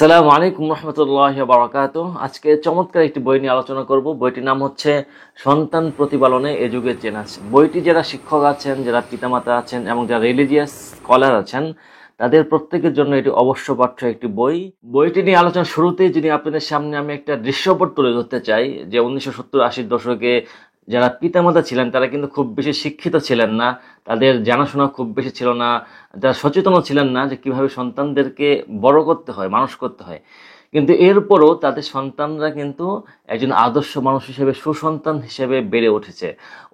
আসসালামু আলাইকুম রহমতুল্লাহি ওয়া বারাকাতুহু। আজকে চমৎকার একটি বই নিয়ে আলোচনা করব। বইটির নাম হচ্ছে সন্তান প্রতিপালনে এ যুগের চ্যালেঞ্জ। বইটি যারা শিক্ষক আছেন, যারা পিতামাতা আছেন এবং যারা রিলিজিয়াস স্কলার আছেন, তাদের প্রত্যেকের জন্য এটি অবশ্য পাঠ্য একটি বই। বইটি নিয়ে আলোচনা শুরুতেই যদি আপনাদের সামনে আমি একটা দৃশ্যপট তুলে ধরতে চাই যে 1970-80 দশকে যারা পিতামাতা ছিলেন তারা কিন্তু খুব বেশি শিক্ষিত ছিলেন না, তাদের জানাশোনা খুব বেশি ছিল না, যারা সচেতনও ছিলেন না যে কিভাবে সন্তানদেরকে বড় করতে হয়, মানুষ করতে হয়। কিন্তু এরপরও তাদের সন্তানরা কিন্তু একজন আদর্শ মানুষ হিসেবে, সুসন্তান হিসেবে বেড়ে উঠেছে।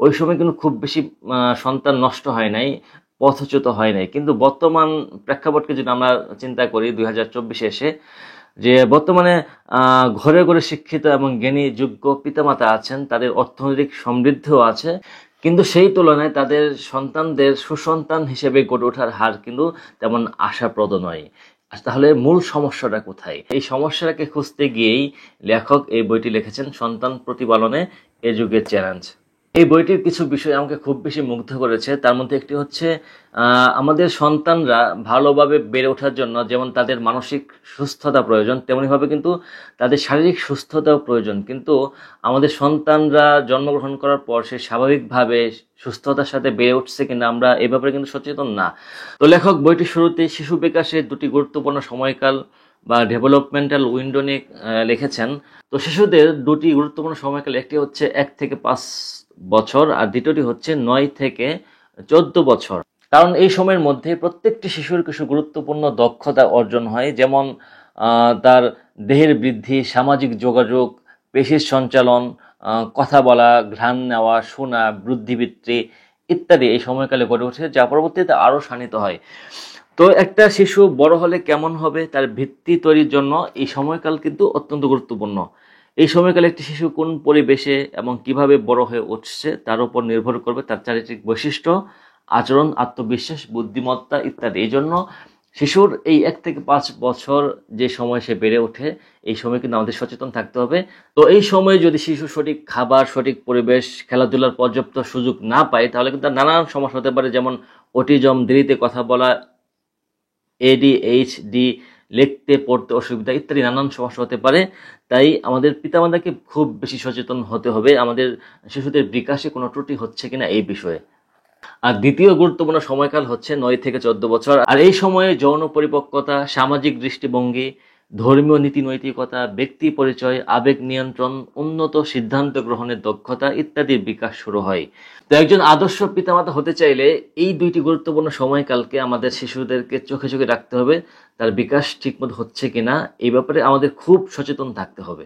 ওই সময় কিন্তু খুব বেশি সন্তান নষ্ট হয় নাই, পথচ্যুত হয় নাই। কিন্তু বর্তমান প্রেক্ষাপটকে যদি আমরা চিন্তা করি 2024 এসে, যে বর্তমানে ঘরে ঘরে শিক্ষিত এবং জ্ঞানী যোগ্য পিতামাতা আছেন, তাদের অর্থনৈতিক সমৃদ্ধিও আছে, কিন্তু সেই তুলনায় তাদের সন্তানদের সুসন্তান হিসেবে গড়ে ওঠার হার কিন্তু তেমন আশাপ্রদ নয়। তাহলে মূল সমস্যাটা কোথায়? এই সমস্যাটাকে খুঁজতে গিয়েই লেখক এই বইটি লিখেছেন, সন্তান প্রতিপালনে এ যুগের চ্যালেঞ্জ। এই বইটির কিছু বিষয় আমাকে খুব বেশি মুগ্ধ করেছে। তার মধ্যে একটি হচ্ছে আমাদের সন্তানরা ভালোভাবে বেড়ে ওঠার জন্য যেমন তাদের মানসিক সুস্থতা প্রয়োজন, তেমনিভাবে কিন্তু তাদের শারীরিক সুস্থতাও প্রয়োজন। কিন্তু আমাদের সন্তানরা জন্মগ্রহণ করার পর সে স্বাভাবিকভাবে সুস্থতার সাথে বেড়ে উঠছে কিনা আমরা এ ব্যাপারে কিন্তু সচেতন না। তো লেখক বইটির শুরুতে শিশু বিকাশের দুটি গুরুত্বপূর্ণ সময়কাল বা ডেভেলপমেন্টাল উইন্ডো নিয়ে লিখেছেন। তো শিশুদের দুটি গুরুত্বপূর্ণ সময়কাল, একটি হচ্ছে 1 থেকে 5 বছর আর দ্বিতীয়টি হচ্ছে 9 থেকে 14 বছর। কারণ এই সময়ের মধ্যে প্রত্যেকটি শিশুর কিছু গুরুত্বপূর্ণ দক্ষতা অর্জন হয়, যেমন তার দেহের বৃদ্ধি, সামাজিক যোগাযোগ, পেশির সঞ্চালন, কথা বলা, ঘ্রাণ নেওয়া, শোনা, বুদ্ধিবৃত্তি ইত্যাদি এই সময়কালে গড়ে ওঠে, যা পরবর্তীতে আরও শানিত হয়। তো একটা শিশু বড় হলে কেমন হবে তার ভিত্তি তৈরির জন্য এই সময়কাল কিন্তু অত্যন্ত গুরুত্বপূর্ণ। এই সময়কালে একটি শিশু কোন পরিবেশে এবং কিভাবে বড় হয়ে উঠছে তার উপর নির্ভর করবে তার চারিত্রিক বৈশিষ্ট্য, আচরণ, আত্মবিশ্বাস, বুদ্ধিমত্তা ইত্যাদি। এই জন্য শিশুর এই 1 থেকে 5 বছর যে সময় সে বেড়ে ওঠে, এই সময় কিন্তু আমাদের সচেতন থাকতে হবে। তো এই সময়ে যদি শিশু সঠিক খাবার, সঠিক পরিবেশ, খেলাধুলার পর্যাপ্ত সুযোগ না পায়, তাহলে কিন্তু তার নানান সমস্যা হতে পারে, যেমন অটিজম, দেরিতে কথা বলা, ADHD, লিখতে পড়তে অসুবিধা ইত্যাদি নানান সমস্যা হতে পারে। তাই আমাদের পিতামাতাকে খুব বেশি সচেতন হতে হবে আমাদের শিশুদের বিকাশে কোনো ত্রুটি হচ্ছে কিনা এই বিষয়ে। আর দ্বিতীয় গুরুত্বপূর্ণ সময়কাল হচ্ছে 9 থেকে 14 বছর। আর এই সময়ে যৌন পরিপক্কতা, সামাজিক দৃষ্টিভঙ্গি, ধর্মীয় নীতি নৈতিকতা, ব্যক্তি পরিচয়, আবেগ নিয়ন্ত্রণ, উন্নত সিদ্ধান্ত গ্রহণের দক্ষতা ইত্যাদির বিকাশ শুরু হয়। তো একজন আদর্শ পিতামাতা হতে চাইলে এই দুইটি গুরুত্বপূর্ণ সময়কালকে আমাদের শিশুদেরকে চোখে চোখে রাখতে হবে। তার বিকাশ ঠিকমতো হচ্ছে কিনা এই ব্যাপারে আমাদের খুব সচেতন থাকতে হবে।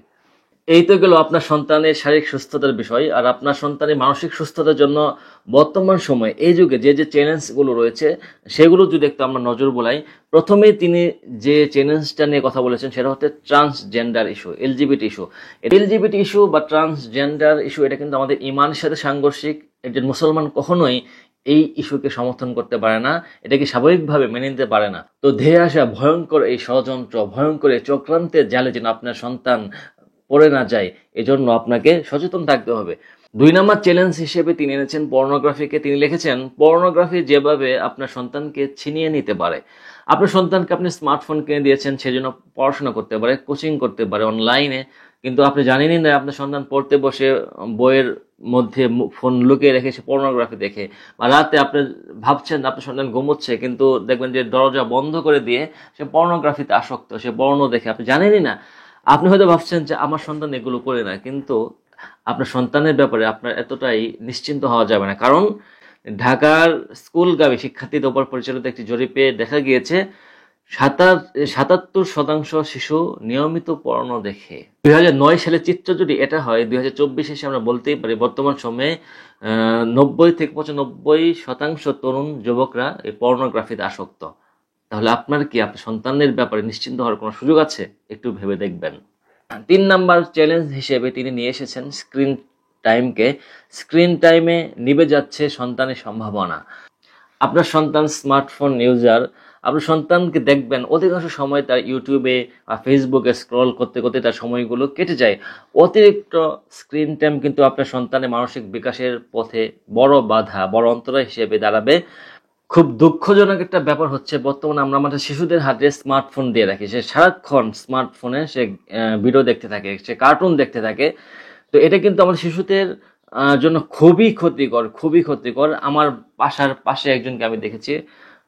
এই তো গেল আপনার সন্তানের শারীরিক সুস্থতার বিষয়। আর আপনার সন্তানের মানসিক সুস্থতার জন্য বর্তমান সময়ে এই যুগে যে যে চ্যালেঞ্জগুলো রয়েছে সেগুলো যদি একটু আমরা নজর বোলাই। প্রথমেই তিনি যে চ্যালেঞ্জটা নিয়ে কথা বলেছেন সেটা হচ্ছে transgender issue, LGBT issue. LGBT issue বা ট্রান্সজেন্ডার ইস্যু এটা কিন্তু আমাদের ইমানের সাথে সাংঘর্ষিক। একজন মুসলমান কখনোই এই ইস্যুকে সমর্থন করতে পারে না, এটাকে স্বাভাবিকভাবে মেনে নিতে পারে না। তো ধেয়ে আসা ভয়ঙ্কর এই ষড়যন্ত্র, ভয়ঙ্কর এই চক্রান্তের জালে যেন আপনার সন্তান পড়ে না যায়, এজন্য আপনাকে সচেতন থাকতে হবে। 2 নম্বর চ্যালেঞ্জ হিসেবে তিনি এনেছেন পর্নোগ্রাফিকে। তিনি লিখেছেন, পর্নোগ্রাফি যেভাবে আপনার সন্তানকে ছিনিয়ে নিতে পারে। আপনার সন্তানকে আপনি স্মার্টফোন কিনে দিয়েছেন সেজন্য পড়াশোনা করতে পারে, কোচিং করতে পারে অনলাইনে, কিন্তু আপনি জানেনই না আপনার সন্তান পড়তে বসে বইয়ের মধ্যে ফোন লুকিয়ে রেখে সে পর্নোগ্রাফি দেখে। বা রাতে আপনি ভাবছেন আপনার সন্তান ঘুমোচ্ছে, কিন্তু দেখবেন যে দরজা বন্ধ করে দিয়ে সে পর্নোগ্রাফিতে আসক্ত, সে পর্নো দেখে, আপনি জানেনই না। আপনি হয়তো ভাবছেন যে আমার সন্তান এগুলো করে না, কিন্তু আপনার সন্তানের ব্যাপারে আপনার এতটাই নিশ্চিন্ত হওয়া যাবে না। কারণ ঢাকার স্কুলগামী শিক্ষার্থীদের উপর পরিচালিত একটি জরিপে দেখা গিয়েছে 77% শিশু নিয়মিত পর্নো দেখে। 2009 সালের চিত্র যদি এটা হয়, 2024 এসে আমরা বলতেই পারি বর্তমান সময়ে 90 থেকে 95% তরুণ যুবকরা এই পর্নোগ্রাফিতে আসক্ত। তাহলে আপনার কি আপনার সন্তানের ব্যাপারে নিশ্চিন্ত হওয়ার কোনো সুযোগ আছে? একটু ভেবে দেখবেন। 3 নাম্বার চ্যালেঞ্জ হিসেবে তিনি নিয়ে এসেছেন স্ক্রিন টাইমকে। স্ক্রিন টাইমে নিভে যাচ্ছে সন্তানের সম্ভাবনা। আপনার সন্তান স্মার্টফোন ইউজার, আপনার সন্তানকে দেখবেন অধিকাংশ সময় তার ইউটিউবে বা ফেসবুকে স্ক্রল করতে করতে তার সময়গুলো কেটে যায়। অতিরিক্ত স্ক্রিন টাইম কিন্তু আপনার সন্তানের মানসিক বিকাশের পথে বড় বাধা, বড় অন্তরায় হিসেবে দাঁড়াবে। খুব দুঃখজনক একটা ব্যাপার হচ্ছে বর্তমানে আমরা আমাদের শিশুদের হাতে স্মার্টফোন দিয়ে রাখি, সে সারাক্ষণ স্মার্টফোনে সে ভিডিও দেখতে থাকে, সে কার্টুন দেখতে থাকে। তো এটা কিন্তু আমাদের শিশুদের জন্য খুবই ক্ষতিকর, খুবই ক্ষতিকর। আমার বাসার পাশে একজনকে আমি দেখেছি,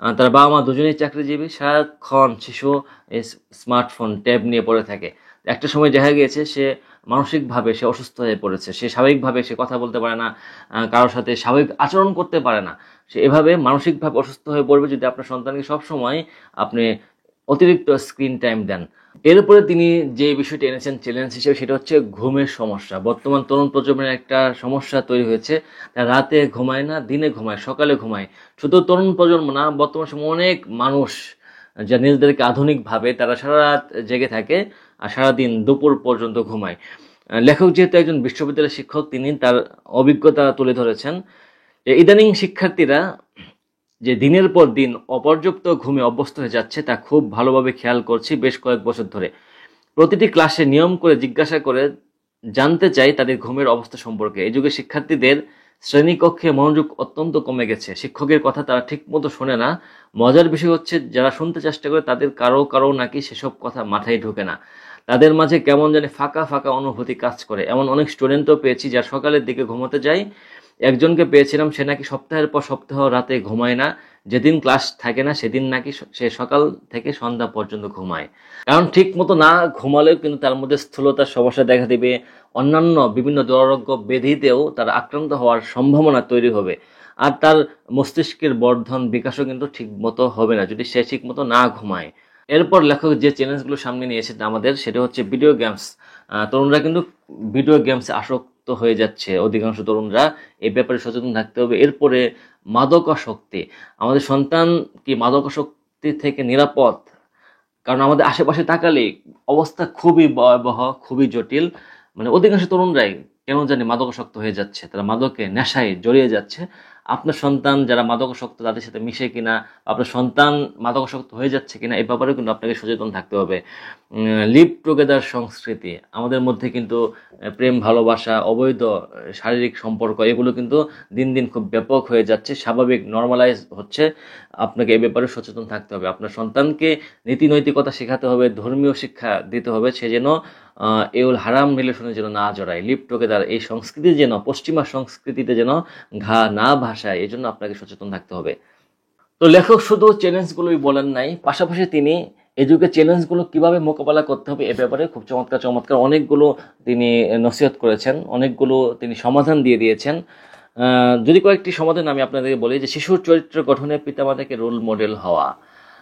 তার বাবা মা দুজনেই চাকরিজীবী, সারাক্ষণ শিশু এই স্মার্টফোন ট্যাব নিয়ে পড়ে থাকে। একটা সময় দেখা গিয়েছে সে মানসিকভাবে সে অসুস্থ হয়ে পড়েছে, সে স্বাভাবিকভাবে সে কথা বলতে পারে না, কারোর সাথে স্বাভাবিক আচরণ করতে পারে না। সে এভাবে মানসিকভাবে অসুস্থ হয়ে পড়বে যদি আপনার সন্তানকে সবসময় আপনি অতিরিক্ত স্ক্রিন টাইম দেন। এর উপরে তিনি যে বিষয়টি এনেছেন চ্যালেঞ্জ হিসেবে, সেটা হচ্ছে ঘুমের সমস্যা। বর্তমান তরুণ প্রজন্মের একটা সমস্যা তৈরি হয়েছে, তারা রাতে ঘুমায় না, দিনে ঘুমায়, সকালে ঘুমায়। শুধু তরুণ প্রজন্ম না, বর্তমান সময় অনেক মানুষ যা নিজেদেরকে আধুনিক ভাবে, তারা সারা রাত জেগে থাকে আর সারাদিন দুপুর পর্যন্ত ঘুমায়। লেখক যেহেতু একজন বিশ্ববিদ্যালয়ের শিক্ষক, তিনি তার অভিজ্ঞতা তুলে ধরেছেন। ইদানিং শিক্ষার্থীরা যে দিনের পর দিন অপর্যাপ্ত ঘুমে অভ্যস্ত হয়ে যাচ্ছে, তা খুব ভালোভাবে খেয়াল করছি বেশ কয়েক বছর ধরে। প্রতিটি ক্লাসে নিয়ম করে জিজ্ঞাসা করে জানতে চাই তাদের ঘুমের অবস্থা সম্পর্কে। এই যুগে শিক্ষার্থীদের শ্রেণীকক্ষে মনোযোগ অত্যন্ত কমে গেছে, শিক্ষকের কথা তারা ঠিক মতো শোনে না। মজার বিষয় হচ্ছে, যারা শুনতে চেষ্টা করে তাদের কারো কারো নাকি সেসব কথা মাথায় ঢোকে না। তাদের মাঝে কেমন জানি ফাঁকা ফাঁকা অনুভূতি কাজ করে। এমন অনেক স্টুডেন্টও পেয়েছি যারা সকালের দিকে ঘুমোতে যায়। একজনকে পেয়েছিলাম, সে নাকি সপ্তাহের পর সপ্তাহ রাতে ঘুমায় না, যেদিন ক্লাস থাকে না সেদিন নাকি সে সকাল থেকে সন্ধ্যা পর্যন্ত ঘুমায়। কারণ ঠিক মতো না ঘুমালেও কিন্তু তার মধ্যে স্থূলতার সমস্যা দেখা দিবে, অন্যান্য বিভিন্ন দুরারোগ্য ব্যাধিতেও তার আক্রান্ত হওয়ার সম্ভাবনা তৈরি হবে। আর তার মস্তিষ্কের বর্ধন বিকাশও কিন্তু ঠিক মতো হবে না যদি সে ঠিক মতো না ঘুমায়। এরপর লেখক যে চ্যালেঞ্জগুলো সামনে নিয়ে এসেছে আমাদের, সেটা হচ্ছে ভিডিও গেমস। তরুণরা কিন্তু ভিডিও গেমসে আসক্ত হয়ে যাচ্ছে, অধিকাংশ তরুণরা। এই ব্যাপারে সচেতন থাকতে হবে। এরপরে মাদকাসক্তি। আমাদের সন্তান কি মাদকাসক্তি থেকে নিরাপদ? কারণ আমাদের আশেপাশে তাকালে অবস্থা খুবই ভয়াবহ, খুবই জটিল। মানে অধিকাংশ তরুণরাই কেন জানি মাদকাসক্ত হয়ে যাচ্ছে, তারা মাদকে নেশায় জড়িয়ে যাচ্ছে। আপনার সন্তান যারা মাদকাসক্ত তাদের সাথে মিশে কিনা, আপনার সন্তান মাদকাসক্ত হয়ে যাচ্ছে কিনা, এই ব্যাপারেও কিন্তু আপনাকে সচেতন থাকতে হবে। লিভ টুগেদার সংস্কৃতি আমাদের মধ্যে কিন্তু প্রেম ভালোবাসা, অবৈধ শারীরিক সম্পর্ক, এগুলো কিন্তু দিন দিন খুব ব্যাপক হয়ে যাচ্ছে, স্বাভাবিক নর্মালাইজ হচ্ছে। আপনাকে এই ব্যাপারে সচেতন থাকতে হবে। আপনার সন্তানকে নীতি নৈতিকতা শেখাতে হবে, ধর্মীয় শিক্ষা দিতে হবে, সে যেন এউল হারাম রিলেশনে যেন না জড়ায়। লিভ টুগেদার এই সংস্কৃতি যেন, পশ্চিমা সংস্কৃতিতে যেন ঘা না ভাসায়, এই জন্য আপনাকে সচেতন থাকতে হবে। তো লেখক শুধু চ্যালেঞ্জগুলোই বলেন নাই, পাশাপাশি তিনি এই যুগে চ্যালেঞ্জগুলো কিভাবে মোকাবেলা করতে হবে এ ব্যাপারে খুব চমৎকার চমৎকার অনেকগুলো তিনি নসিহত করেছেন, অনেকগুলো তিনি সমাধান দিয়ে দিয়েছেন। যদি কয়েকটি সমাধান আমি আপনাদেরকে বলি, যে শিশুর চরিত্র গঠনে পিতামাতাকে রোল মডেল হওয়া।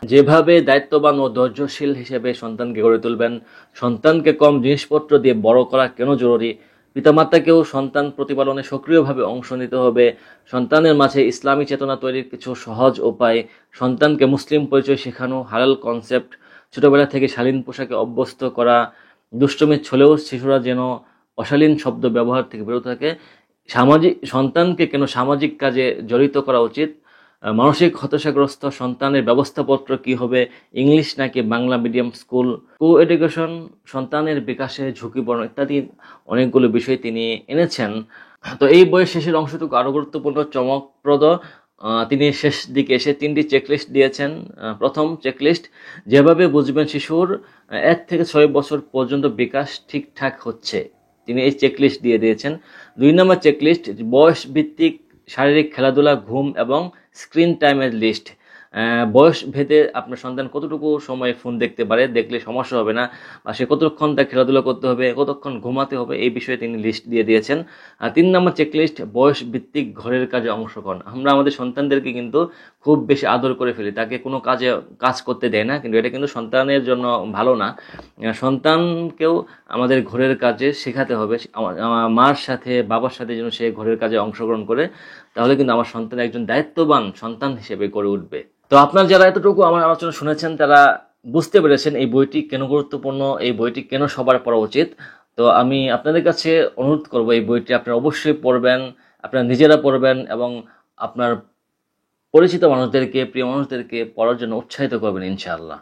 যেভাবে দায়িত্ববান ও ধৈর্যশীল হিসেবে সন্তানকে গড়ে তুলবেন, সন্তানকে কম জিনিসপত্র দিয়ে বড় করা কেন জরুরি। পিতামাতাকেও সন্তান প্রতিপালনে সক্রিয়ভাবে অংশ নিতে হবে। সন্তানের মাঝে ইসলামী চেতনা তৈরির কিছু সহজ উপায়, সন্তানকে মুসলিম পরিচয় শেখানো, হালাল কনসেপ্ট, ছোটবেলা থেকে শালীন পোশাকে অভ্যস্ত করা, দুষ্টমির ছলেও শিশুরা যেন অশালীন শব্দ ব্যবহার থেকে বিরত থাকে। সন্তানকে কেন সামাজিক কাজে জড়িত করা উচিত। মানসিক হতাশাগ্রস্ত সন্তানের ব্যবস্থাপত্র কি হবে, ইংলিশ নাকি বাংলা মিডিয়াম স্কুল, কো এডুকেশন, সন্তানের বিকাশে ঝুঁকিপূর্ণ ইত্যাদি অনেকগুলো বিষয় তিনি এনেছেন। তো এই বইয়ের শেষের অংশটুকু আরো গুরুত্বপূর্ণ, চমকপ্রদ। তিনি শেষ দিকে এসে 3টি চেকলিস্ট দিয়েছেন। প্রথম চেকলিস্ট, যেভাবে বুঝবেন শিশুর 1 থেকে 6 বছর পর্যন্ত বিকাশ ঠিকঠাক হচ্ছে, তিনি এই চেকলিস্ট দিয়ে দিয়েছেন। 2 নম্বর চেকলিস্ট, বয়স ভিত্তিক শারীরিক খেলাধুলা, ঘুম এবং স্ক্রিন টাইমের লিস্ট। বয়স ভেদে আপনার সন্তান কতটুকু সময় ফোন দেখতে পারে, দেখলে সমস্যা হবে না, বা সে কতক্ষণ তার খেলাধুলা করতে হবে, কতক্ষণ ঘুমাতে হবে, এই বিষয়ে তিনি লিস্ট দিয়ে দিয়েছেন। 3 নম্বর চেকলিস্ট, বয়স ভিত্তিক ঘরের কাজে অংশগ্রহণ। আমরা আমাদের সন্তানদেরকে কিন্তু খুব বেশি আদর করে ফেলি, তাকে কোনো কাজ করতে দেয় না, কিন্তু এটা কিন্তু সন্তানের জন্য ভালো না। সন্তানকেও আমাদের ঘরের কাজে শেখাতে হবে। আমার মার সাথে বাবার সাথে যেন সে ঘরের কাজে অংশগ্রহণ করে, তাহলে কিন্তু আমার সন্তান একজন দায়িত্ববান সন্তান হিসেবে গড়ে উঠবে। তো আপনারা যারা এতটুকু আমার আলোচনা শুনেছেন, তারা বুঝতে পেরেছেন এই বইটি কেন গুরুত্বপূর্ণ, এই বইটি কেন সবার পড়া উচিত। তো আমি আপনাদের কাছে অনুরোধ করব, এই বইটি আপনারা অবশ্যই পড়বেন, আপনারা নিজেরা পড়বেন এবং আপনার পরিচিত মানুষদেরকে, প্রিয় মানুষদেরকে পড়ার জন্য উৎসাহিত করবেন ইনশাআল্লাহ।